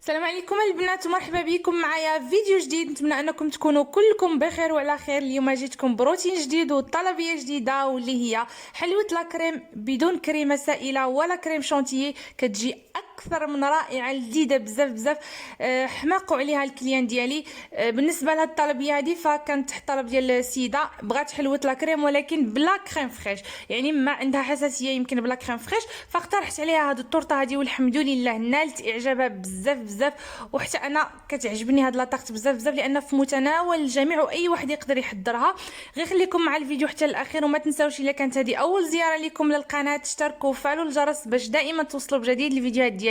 السلام عليكم البنات ومرحبا بكم معايا في فيديو جديد. نتمنى انكم تكونوا كلكم بخير وعلى خير. اليوم جيتكم بروتين جديد وطلبيه جديده واللي هي حلوه لا كريم بدون كريمه سائله ولا كريم شونتيي. كتجي اكثر من رائعه، لذيذه بزاف بزاف. حماقوا عليها الكليان ديالي. بالنسبه لهاد الطلبيه هذه فكانت تحت طلب ديال السيده بغات حلوه لا كريم ولكن بلا كريم فريش، يعني ما عندها حساسيه يمكن بلا كريم فريش، فاقترحت عليها هاد الطورطه هذه والحمد لله نالت اعجابها بزاف بزاف. وحتى انا كتعجبني هاد لاطاقت بزاف بزاف لان في متناول الجميع واي واحد يقدر يحضرها. غير خليكم مع الفيديو حتى الاخير وما تنساوش الا كانت هذه اول زياره لكم للقناه تشتركوا وفعلوا الجرس باش دائما توصلوا بجديد الفيديوهات ديالي.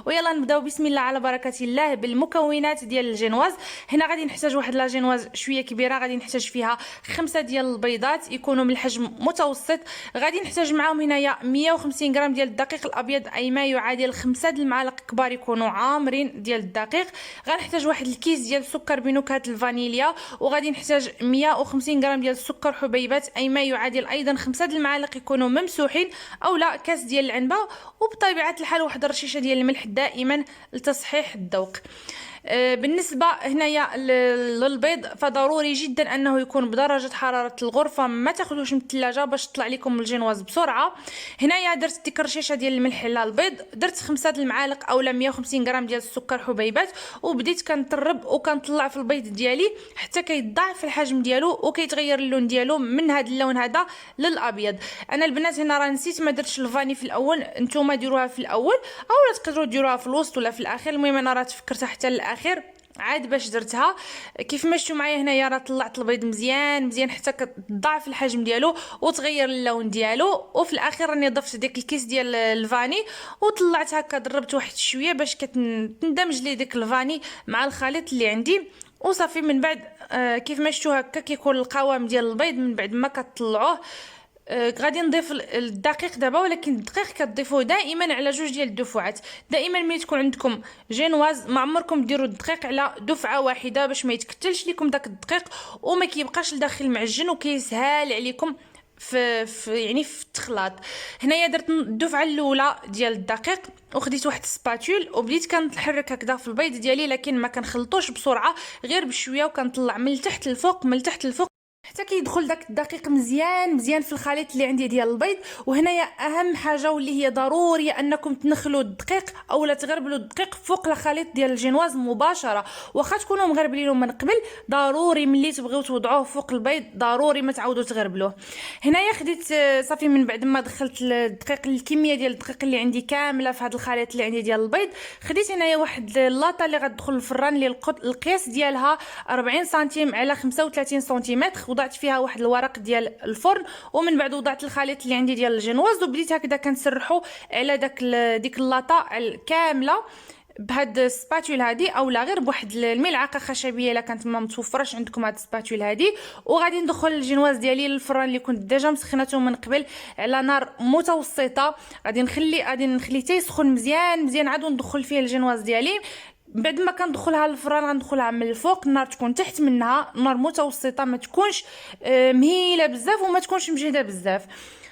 ويلا نبداو بسم الله على بركه الله بالمكونات ديال الجينواز. هنا غادي نحتاج واحد لا جينواز شويه كبيره، غادي نحتاج فيها 5 ديال البيضات يكونوا من الحجم متوسط. غادي نحتاج معاهم هنايا 150 غرام ديال الدقيق الابيض اي ما يعادل 5 المعالق كبار يكونوا عامرين ديال الدقيق. غنحتاج واحد الكيس ديال السكر بنكهه الفانيليا، وغادي نحتاج 150 غرام ديال السكر حبيبات اي ما يعادل ايضا 5 المعالق يكونوا ممسوحين او لا كاس ديال العنبه، وبطبيعه الحال واحد الرشيشه ديال الملح دائما لتصحيح الذوق. بالنسبه هنايا للبيض فضروري جدا انه يكون بدرجه حراره الغرفه، ما تاخذوش من الثلاجه باش تطلع لكم الجينواز بسرعه. هنايا درت ديك الرشيشه ديال الملح على البيض، درت 5 المعالق اولا 150 غرام ديال السكر حبيبات، وبديت كنطرب وكنطلع في البيض ديالي حتى كيتضاعف الحجم ديالو وكيتغير اللون ديالو من هذا اللون هذا للابيض. انا البنات هنا راه نسيت ما درتش الفاني في الاول، نتوما ديروها في الاول اولا تقدروا ديروها في الوسط ولا في الاخير. المهم انا راه تفكرتها حتى الاخير عاد باش درتها. كيف ما شفتوا معايا هنايا راه طلعت البيض مزيان مزيان حتى كتضاعف الحجم ديالو وتغير اللون ديالو. وفي الاخير راني ضفت ديك الكيس ديال الفاني وطلعت هكا ضربت واحد شويه باش كتندمج لي ديك الفاني مع الخليط اللي عندي وصافي. من بعد كيف ما شفتوا هكا كيكون القوام ديال البيض من بعد ما كتطلعوه. غادي نضيف الدقيق دابا، ولكن الدقيق كتضيفوه دائما على جوج ديال الدفعات. دائما ملي تكون عندكم جينواز ما عمركم ديروا الدقيق على دفعه واحده باش ما يتكتلش لكم داك الدقيق وما كيبقاش لداخل معجن وكيسهال عليكم يعني في التخلاط. هنايا درت الدفعه الاولى ديال الدقيق وخديت واحد السباتول وبديت كنحرك هكذا في البيض ديالي، لكن ما كنخلطوش بسرعه غير بشويه وكنطلع من التحت للفوق من التحت للفوق حتى كيدخل داك الدقيق مزيان مزيان في الخليط اللي عندي ديال البيض. وهنايا اهم حاجه واللي هي ضروريه انكم تنخلوا الدقيق اولا تغربلوا الدقيق فوق الخليط ديال الجينواز مباشره، واخا تكونوا مغربلينه من قبل ضروري ملي تبغيو توضعوه فوق البيض ضروري ما تعاودوا تغربلوه. هنايا خديت صافي من بعد ما دخلت الدقيق الكميه ديال الدقيق اللي عندي كامله في هذا الخليط اللي عندي ديال البيض. خديت هنايا واحد اللاطه اللي غتدخل الفران اللي القياس ديالها 40 سنتيم على 35 سنتيمتر، وضعت فيها واحد الورق ديال الفرن ومن بعد وضعت الخليط اللي عندي ديال الجينواز وبديت هكذا كنسرحو على ديك اللاطه كامله بهاد السباتول هادي اولا غير بواحد الملعقه خشبيه الا كانت ما متوفرش عندكم هاد السباتول هادي. وغادي ندخل الجينواز ديالي للفران اللي كنت ديجا مسخنته من قبل على نار متوسطه. غادي نخلي حتى يسخن مزيان مزيان عاد ندخل فيه الجينواز ديالي. بعد ما كندخلها للفران غندخلها من الفوق، النار تكون تحت منها نار متوسطه، ما تكونش مهيله بزاف وما تكونش مجهده بزاف.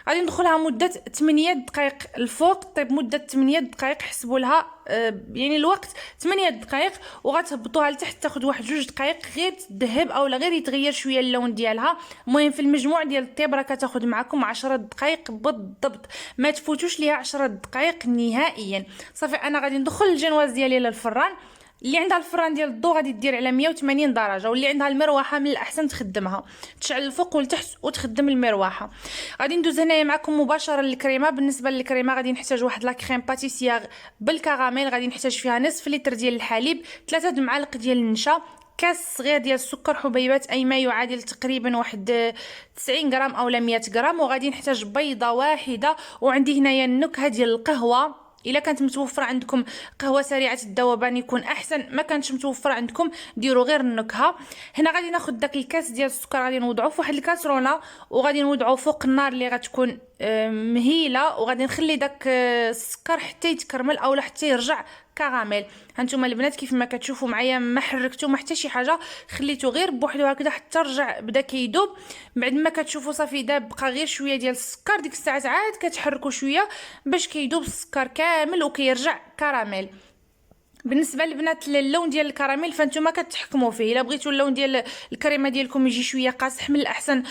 غادي ندخلها مده 8 دقائق الفوق. طيب مده 8 دقائق حسبوا لها يعني الوقت 8 دقائق، وغتهبطوها لتحت تاخذ واحد 2 دقائق غير تذهب اولا غير يتغير شويه اللون ديالها. المهم في المجموع ديال الطيب راه كتاخذ معكم 10 دقائق بالضبط، ما تفوتوش ليها 10 دقائق نهائيا. صافي انا غادي ندخل الجينواز ديالي للفران. اللي عندها الفران ديال الضو غادي دير على 180 درجه، واللي عندها المروحه من الاحسن تخدمها تشعل الفوق والتحت وتخدم المروحه. غادي ندوز هنايا معكم مباشره للكريمه. بالنسبه للكريمه غادي نحتاج واحد لا كريم باتيسيير بالكراميل، غادي نحتاج فيها نصف لتر ديال الحليب، 3 المعالق ديال النشا، كاس صغير ديال السكر حبيبات اي ما يعادل تقريبا واحد 90 غرام اولا 100 غرام، وغادي نحتاج بيضه واحده. وعندي هنايا النكهه ديال القهوه، الا كانت متوفره عندكم قهوه سريعه الذوبان يكون احسن، ما كانتش متوفره عندكم ديروا غير النكهه. هنا غادي ناخذ داك الكاس ديال السكر غادي نوضعوه في واحد الكاسرونه وغادي نوضعوه فوق النار اللي غتكون مهيله، وغادي نخلي داك السكر حتى يتكرمل اولا حتى يرجع كراميل. هانتوما البنات كيف ما كتشوفوا معايا ما حركتو ما حتى شي حاجه، خليته غير بوحدو هكذا حتى رجع بدا كيذوب. بعد ما كتشوفوا صافي داب بقى غير شويه ديال السكر، ديك الساعات عاد كتحركوا شويه باش كيذوب السكر كامل وكيرجع كراميل. بالنسبه للبنات اللون ديال الكراميل فانتوما كتحكموا فيه. الا بغيتوا اللون ديال الكريمه ديالكم يجي شويه قاصح من الاحسن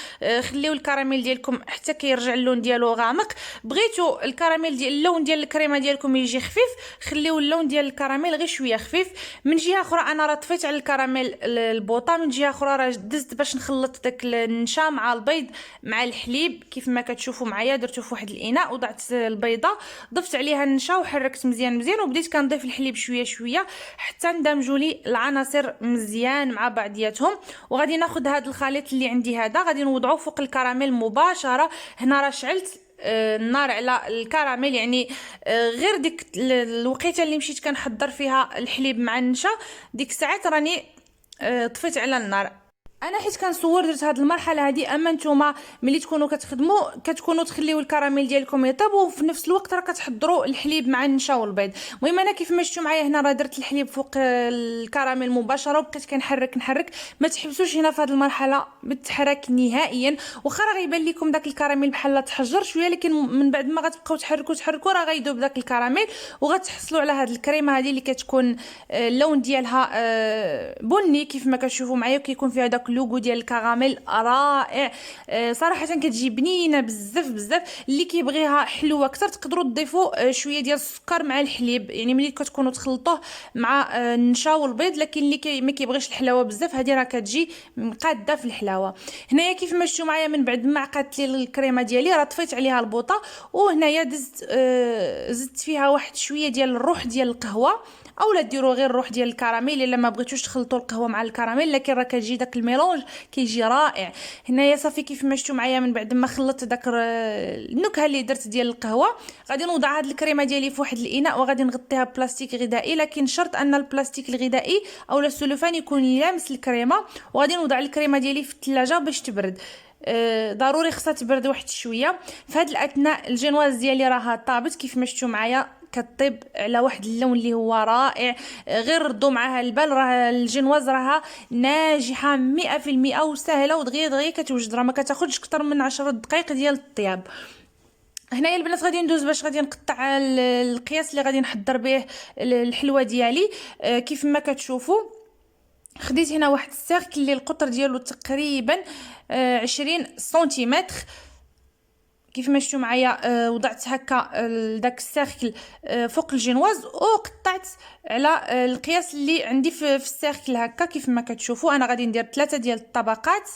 خليو الكراميل ديالكم حتى كيرجع اللون ديالو غامق. بغيتوا الكراميل ديال اللون ديال الكريمه ديالكم يجي خفيف خليو اللون ديال الكراميل غير شويه خفيف. من جهه اخرى انا راه طفيت على الكراميل البوطه، من جهه اخرى راه دزت باش نخلط داك النشا مع البيض مع الحليب كيف ما كتشوفوا معايا. درتو في واحد الاناء وضعت البيضه ضفت عليها النشا وحركت مزيان وبديت كنضيف الحليب شويه حتى ندمجوا لي العناصر مزيان مع بعضياتهم. وغادي ناخذ هذا الخليط اللي عندي هذا غادي نوضعوه فوق الكراميل مباشره. هنا راه شعلت النار على الكراميل، يعني غير ديك الوقيته اللي مشيت كنحضر فيها الحليب مع النشا ديك الساعات راني طفيت على النار. انا حيت كنصور درت هذه المرحله هذه. اما نتوما ملي تكونوا كتخدموا كتكونوا تخليو الكراميل ديالكم يطيب وفي نفس الوقت راه كتحضروا الحليب مع النشا والبيض. المهم انا كيف ما شفتوا معايا هنا راه درت الحليب فوق الكراميل مباشره وبقيت كنحرك. ما تحبسوش هنا في هذه المرحله بالتحرك نهائيا. واخا راه غيبان لكم داك الكراميل بحال تحجر شويه، لكن من بعد ما غتبقاو تحركوا راه غيذوب داك الكراميل وغتحصلوا على هذه الكريمه هذه اللي كتكون اللون ديالها بني كيف ما كتشوفوا معايا، وكيكون فيها داك اللوغو ديال الكراميل رائع. صراحه كتجي بنينه بزاف. اللي كيبغيها حلوه اكثر تقدروا تضيفوا شويه ديال السكر مع الحليب، يعني ملي كتكونوا تخلطوه مع النشا والبيض. لكن اللي ما كيبغيش الحلاوه بزاف هذه راه كتجي مقاده في الحلاوه. هنايا كيف ما شفتوا معايا من بعد ما عقدت لي الكريمه ديالي راه طفيت عليها البوطه، وهنايا زدت فيها واحد شويه ديال الروح ديال القهوه، اولا ديروا غير الروح ديال الكراميل الا ما بغيتوش تخلطوا القهوه مع الكراميل، لكن راه كتجي داك الميلونج كيجي رائع. هنايا صافي كيف ما شفتوا معايا من بعد ما خلطت داك النكهه اللي درت ديال القهوه غادي نوضع هاد الكريمه ديالي في واحد الاناء وغادي نغطيها بلاستيك غذائي. لكن شرط ان البلاستيك الغذائي اولا السلوفان يكون يلامس الكريمه. وغادي نوضع الكريمه ديالي في الثلاجه باش تبرد. ضروري خصها تبرد واحد شويه. في هاد الاثناء الجينواز ديالي راها طابت كيف ما شفتوا معايا كطيب على واحد اللون اللي هو رائع. غير ردوا معاها البال، راه الجينواز راها ناجحه 100% وسهله ودغيا كتوجد، راه ما كتاخذش اكثر من 10 دقائق ديال الطياب. هنايا البنات غادي ندوز باش غادي نقطع القياس اللي غادي نحضر به الحلوه ديالي. كيف ما كتشوفوا خديت هنا واحد السيركل اللي القطر ديالو تقريبا 20 سنتيمتر. كيف ما شفتوا معايا وضعت هكا داك السيركل فوق الجينواز وقطعت على القياس اللي عندي في السيركل هكا. كيف ما كتشوفوا انا غادي ندير 3 ديال الطبقات.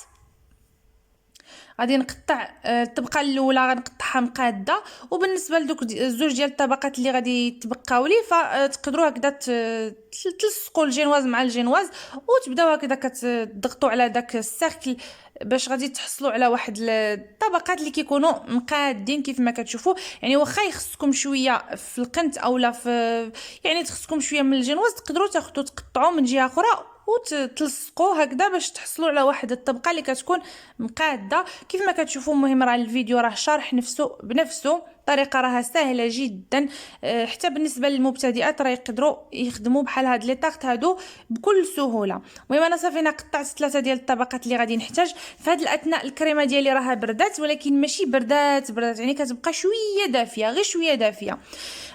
غادي نقطع الطبقه الاولى غنقطعها مقاده، وبالنسبه لدوك الزوج ديال الطبقات اللي غادي يتبقاو لي فتقدروا هكذا تلصقوا الجينواز مع الجينواز وتبداو هكذا كتضغطوا على داك السيركل باش غادي تحصلوا على واحد الطبقات اللي كيكونوا مقادين كيف ما كتشوفوا. يعني واخا يخصكم شويه في القنت اولا في يعني تخصكم شويه من الجينواز تقدروا تاخذوا تقطعوا من جهه اخرى وتلصقوا هكذا باش تحصلوا على واحد الطبقه اللي كتكون مقاده كيف ما كتشوفوا. المهم راه الفيديو راه شارح نفسه بنفسه، طريقه راها سهله جدا. حتى بالنسبه للمبتدئات راه يقدروا يخدموا بحال هاد لي طاقط هادو بكل سهوله. المهم انا صافي انا قطعت 3 ديال الطبقات اللي غادي نحتاج. في هاد الاثناء الكريمه ديالي راها بردات، ولكن ماشي بردات يعني كتبقى شويه دافيه، غير شويه دافيه.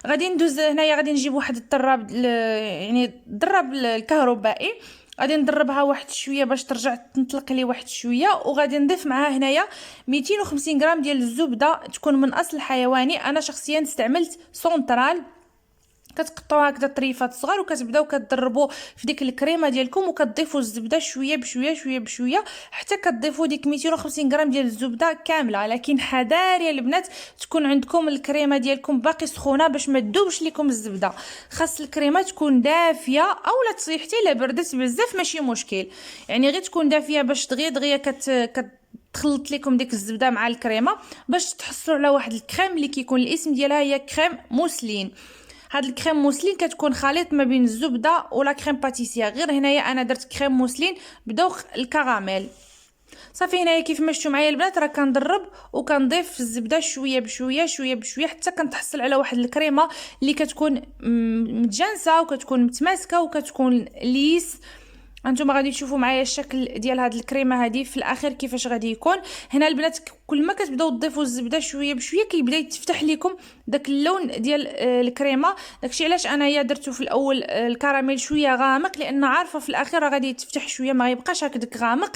غادي ندوز هنايا غادي نجيب واحد الضراب يعني الضراب الكهربائي غادي ندربها واحد شويه باش ترجع تنطلق لي واحد شويه. وغادي نضيف معها هنايا 250 غرام ديال الزبده تكون من اصل حيواني. انا شخصيا استعملت سونترال. كتقطعوا هكذا طريفات صغار وكتبداو كتضربوا في ديك الكريمه ديالكم وكتضيفوا الزبده شويه بشويه حتى كتضيفوا ديك 250 غرام ديال الزبده كامله. لكن حذار يا البنات تكون عندكم الكريمه ديالكم باقي سخونه باش ما تذوبش لكم الزبده. خاص الكريمه تكون دافيه اولا تصيحتي الا بردت بزاف ماشي مشكل، يعني غير تكون دافيه باش دغيا تخلط لكم ديك الزبده مع الكريمه باش تحصلوا على واحد الكريم اللي كيكون الاسم ديالها هي كريم موسلين. هاد الكريم موسلين كتكون خليط ما بين الزبده ولا كريم باتيسير. غير هنايا انا درت كريم موسلين بدوخ الكراميل. صافي هنايا كيف ما شفتوا معايا البنات راه كنضرب وكنضيف الزبده شويه بشويه حتى كنتحصل على واحد الكريمه اللي كتكون متجانسه وكتكون متماسكه وكتكون ليس. هانتوما غادي تشوفوا معايا الشكل ديال هاد الكريمه هادي في الاخير كيفاش غادي يكون. هنا البنات كل ما كتبداو تضيفوا الزبده شويه بشويه كيبدا يتفتح لكم داك اللون ديال الكريمه. داكشي علاش انايا درتو في الاول الكراميل شويه غامق، لان عارفه في الاخير راه غادي يتفتح شويه ما يبقاش هكذاك غامق.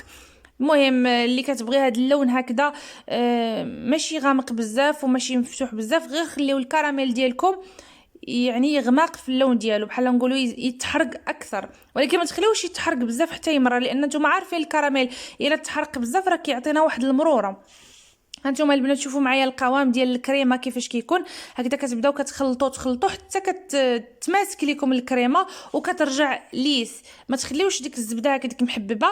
المهم اللي كتبغي هاد اللون هكذا ماشي غامق بزاف وماشي مفتوح بزاف، غير خليو الكراميل ديالكم يعني يغمق في اللون ديالو، بحال نقولوا يتحرق اكثر، ولكن ما تخليوش يتحرق بزاف حتى يمرر، لان نتوما عارفين الكراميل الا تحرق بزاف راه كيعطينا واحد المروره. هانتوما البنات شوفوا معايا القوام ديال الكريمه كيفاش كيكون هكذا. كتبداو كتخلطوا حتى كتماسك لكم الكريمه وكترجع ليس، ما تخليوش ديك الزبده هكذاك محببه.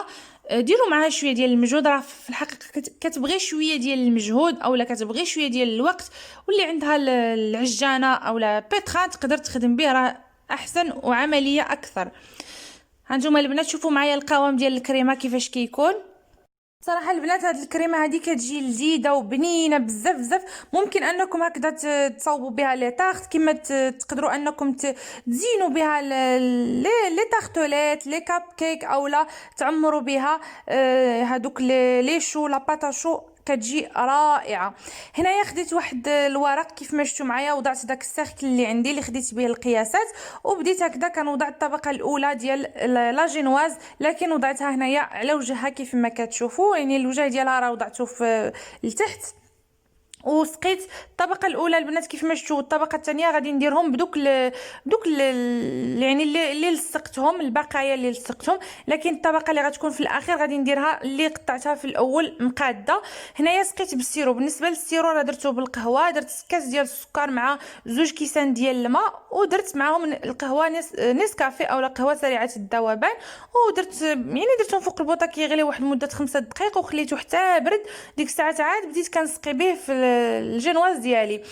ديروا معها شويه ديال المجهود، راه في الحقيقه كتبغي شويه ديال المجهود اولا كتبغي شويه ديال الوقت، واللي عندها العجانه اولا بيتران تقدر تخدم به، راه احسن وعمليه اكثر. هانتوما البنات شوفوا معايا القوام ديال الكريمه كيفاش كيكون. صراحه البنات هاد الكريمه هادي كتجي لذيذه وبنينه بزاف بزاف. ممكن انكم هكذا تصاوبوا بها لي طارت، كما تقدروا انكم تزينوا بها لي طارتوليت لي كاب كيك، اولا تعمروا بها هادوك لي شو لا باتا شو، كتجي رائعه. هنايا خديت واحد الورق كيف ما شفتوا معايا، وضعت داك السيركل اللي عندي اللي خديت به القياسات، وبديت هكذا كنوضع الطبقه الاولى ديال لا جينواز، لكن وضعتها هنايا على وجهها كيف ما كتشوفوا، يعني الوجه ديالها راه وضعته في لتحت، وسقيت الطبقه الاولى البنات كيف ما شفتوا. الطبقه الثانيه غادي نديرهم يعني اللي لصقتهم، البقايا اللي لصقتهم، لكن الطبقه اللي غتكون في الاخير غادي نديرها اللي قطعتها في الاول مقاده. هنايا سقيت بالسيرو. بالنسبه للسيرو راه درتو بالقهوه، درت كاس ديال السكر مع 2 كيسان ديال الماء، ودرت معاهم القهوه نسكافيه اولا قهوه سريعه الذوبان، ودرت يعني درتهم فوق البوطه كيغلي واحد مده 5 دقائق، وخليته حتى برد. ديك الساعه عاد بديت كنسقي به في الجينواز ديالي.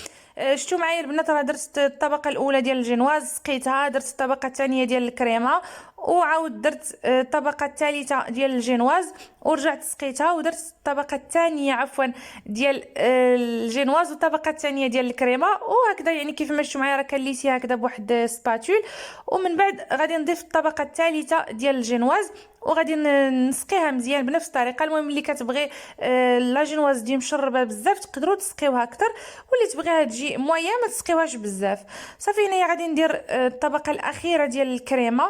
شفتوا معايا البنات راه درت الطبقه الاولى ديال الجينواز سقيتها، درت الطبقه الثانيه ديال الكريمه، وعاود درت الطبقه الثالثه ديال الجينواز ورجعت سقيتها، ودرت الطبقه الثانيه عفوا ديال الجينواز والطبقه الثانيه ديال الكريمه، وهكذا يعني كيف ما شفتوا معايا راه كليتيها هكذا بواحد سباتول. ومن بعد غادي نضيف الطبقه الثالثه ديال الجينواز وغادي نسقيها مزيان بنفس الطريقه. المهم اللي كتبغي لا جينواز دي مشربه بزاف تقدروا تسقيوها اكثر، واللي تبغيها تجي مويه ما تسقيوهاش بزاف. صافي هنايا غادي ندير الطبقه الاخيره ديال الكريمه.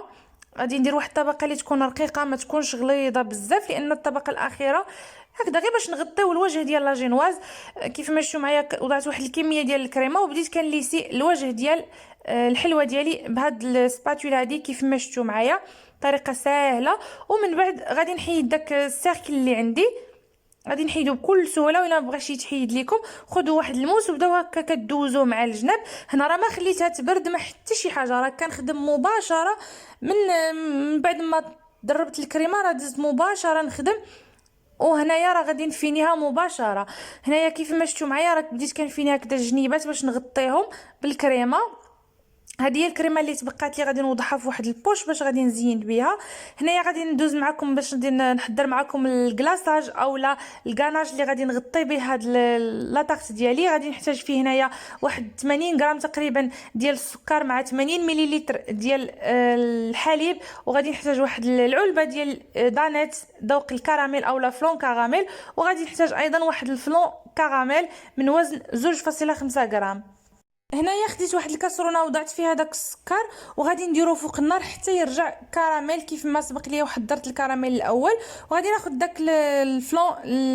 غادي ندير واحد الطبقه اللي تكون رقيقه ما تكونش غليظه بزاف، لان الطبقه الاخيره هكذا غير باش نغطيو الوجه ديال لا جينواز. كيف ما شفتوا معايا وضعت واحد الكميه ديال الكريمه وبديت كنليسي الوجه ديال الحلوه ديالي بهاد السباتول هادي كيف ما شفتوا معايا، طريقه سهله. ومن بعد غادي نحيد داك السيركل اللي عندي، غادي نحيدو بكل سهوله، ولا ما بغاش يتحيد لكم خذوا واحد الموس وبداو هكا كدوزوه مع الجناب. هنا راه ما خليتها تبرد ما حتى شي حاجه، راه كنخدم مباشره من بعد ما دربت الكريمه راه دزت مباشره نخدم. وهنايا راه غادي نفينيها مباشره. هنايا كيف ما شفتوا معايا راه بديت كنفيني هكذا الجنيبات باش نغطيهم بالكريمه. هذه هي الكريمه اللي تبقات لي، غادي نوضعها في واحد البوش باش غادي نزين بها. هنايا غادي ندوز معكم باش نحضر معكم الكلاصاج اولا الكاناج اللي غادي نغطي به هاد لاطاكت ديالي. غادي نحتاج فيه هنايا واحد 80 غرام تقريبا ديال السكر مع 80 مليلتر ديال الحليب، وغادي نحتاج واحد العلبه ديال دانيت ذوق الكراميل اولا فلون كراميل، وغادي نحتاج ايضا واحد الفلون كراميل من وزن 2.5 غرام. هنايا خديت واحد الكاسرونه وضعت فيها داك السكر وغادي نديرو فوق النار حتى يرجع كراميل كيف ما سبق ليا وحضرت الكراميل الاول. وغادي ناخذ داك الفلون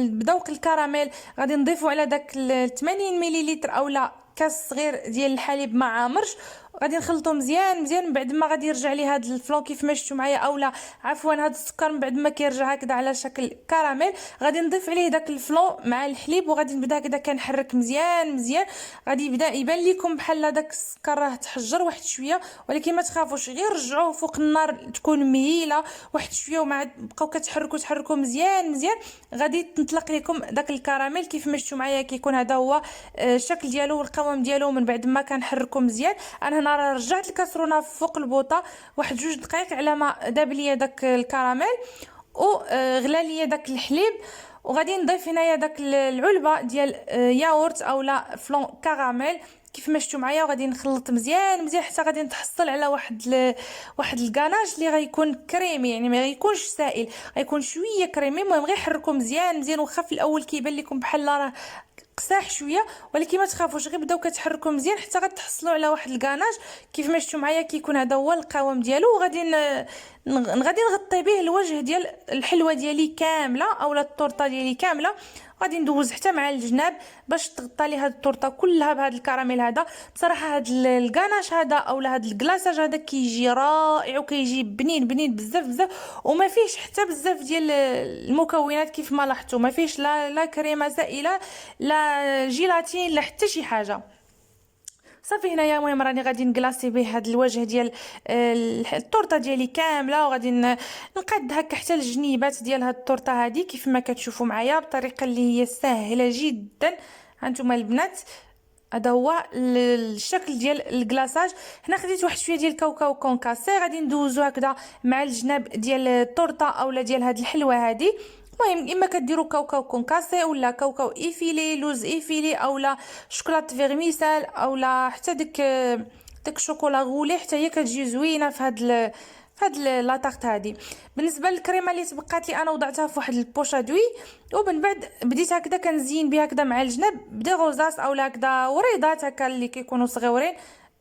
بذوق الكراميل غادي نضيفو على داك 80 مليلتر اولا كاس صغير ديال الحليب ما عامرش، غادي نخلطو مزيان مزيان. من بعد ما غادي يرجع لي هذا الفلون كيف ما شفتوا معايا اولا عفوا هذا السكر، من بعد ما كيرجع هكذا على شكل كراميل غادي نضيف عليه داك الفلون مع الحليب، وغادي نبدا هكذا كنحرك مزيان مزيان. غادي يبدا يبان لكم بحال داك السكر راه تحجر واحد شويه، ولكن ما تخافوش غير رجعوه فوق النار تكون مهيله واحد شويه، ومع بقاو كتحركوا مزيان مزيان غادي تنطلق لكم داك الكراميل. كيف ما شفتوا معايا كيكون هذا هو الشكل ديالو والقوام ديالو من بعد ما كنحركوا مزيان. انا هنا راه رجعت الكاسرونه فوق البوطه واحد 2 دقائق على ما داب ليا داك الكراميل وغلا ليا داك الحليب. وغادي نضيف هنايا داك العلبه ديال ياغورت اولا فلون كراميل كيف ما شفتوا معايا، وغادي نخلط مزيان مزيان حتى غادي نتحصل على واحد الكاناج اللي غيكون كريمي، يعني ما غيكونش سائل، غيكون شويه كريمي. المهم غير حركوا مزيان مزيان، واخا في الاول كيبان لكم بحال راه قساح شويه، ولكن ما تخافوش، غير بداو كتحركوا مزيان حتى غتحصلوا على واحد الكاناج كيف ما شفتوا معايا. كيكون هذا هو القوام ديالو، وغادي غادي نغطي به الوجه ديال الحلوه ديالي كامله اولا الطورطه ديالي كامله. غادي ندوز حتى مع الجناب باش تغطى لي هاد الطورطه كلها بهذا الكراميل هذا. بصراحه هاد الكاناش هذا اولا هاد الكلاصاج هذا كيجي رائع وكيجي بنين بنين بزاف بزاف، وما فيهش حتى بزاف ديال المكونات كيف ما لاحظتوا، ما فيهش لا كريمه سائله لا جيلاتين لا حتى شي حاجه. صافي هنايا المهم راني غادي نكلاصي به هذا الوجه ديال الطورطه ديالي كامله، وغادي نقاد هكا حتى الجنيبات ديال هاد الطورطه هذه كيف ما كتشوفوا معايا بطريقه اللي هي سهله جدا. هانتوما البنات هذا هو الشكل ديال الكلاصاج. هنا خديت واحد شويه ديال الكاوكاو كونكاسي، غادي ندوزو هكذا مع الجناب ديال الطورطه اولا ديال هاد الحلوه هذه. المهم اما كديروا كاوكاو كونكاسي ولا كاوكاو ايفيلي لوز ايفيلي اولا شوكولات فيرميسال اولا حتى داك الشوكولا غولي، حتى هي كتجي زوينه في هاد لاطارت هادي. بالنسبه للكريمه اللي تبقات لي انا وضعتها في واحد البوشا دوي، ومن بعد بديت هكذا كنزين بها هكذا مع الجناب بدي غوزاس اولا هكذا وريضات هكا اللي كيكونوا صغيورين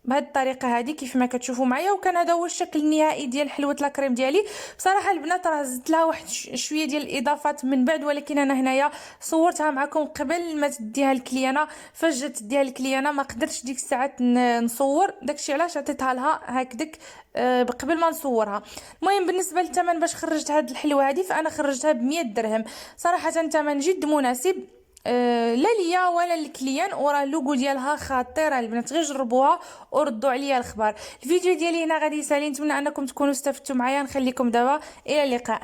بهذه الطريقه هذه كيف ما كتشوفوا معايا. وكان هذا هو الشكل النهائي ديال حلوه لاكريم ديالي. بصراحه البنات راه زدت لها واحد شويه ديال الاضافات من بعد، ولكن انا هنايا صورتها معكم قبل ما تديها الكليانه. فاش جات تديها الكليانه ما قدرتش ديك الساعات نصور، داكشي علاش عطيتها لها هكذاك قبل ما نصورها. المهم بالنسبه للثمن باش خرجت هاد الحلوه هذه فانا خرجتها ب100 درهم، صراحه ثمن جد مناسب لا ليا ولا للكليان، وراه اللوغو ديالها خطيره البنات، غير جربوها وردوا عليا الخبر. الفيديو ديالي هنا غادي يسالي، نتمنى انكم تكونوا استفدتوا معايا. نخليكم دابا الى اللقاء.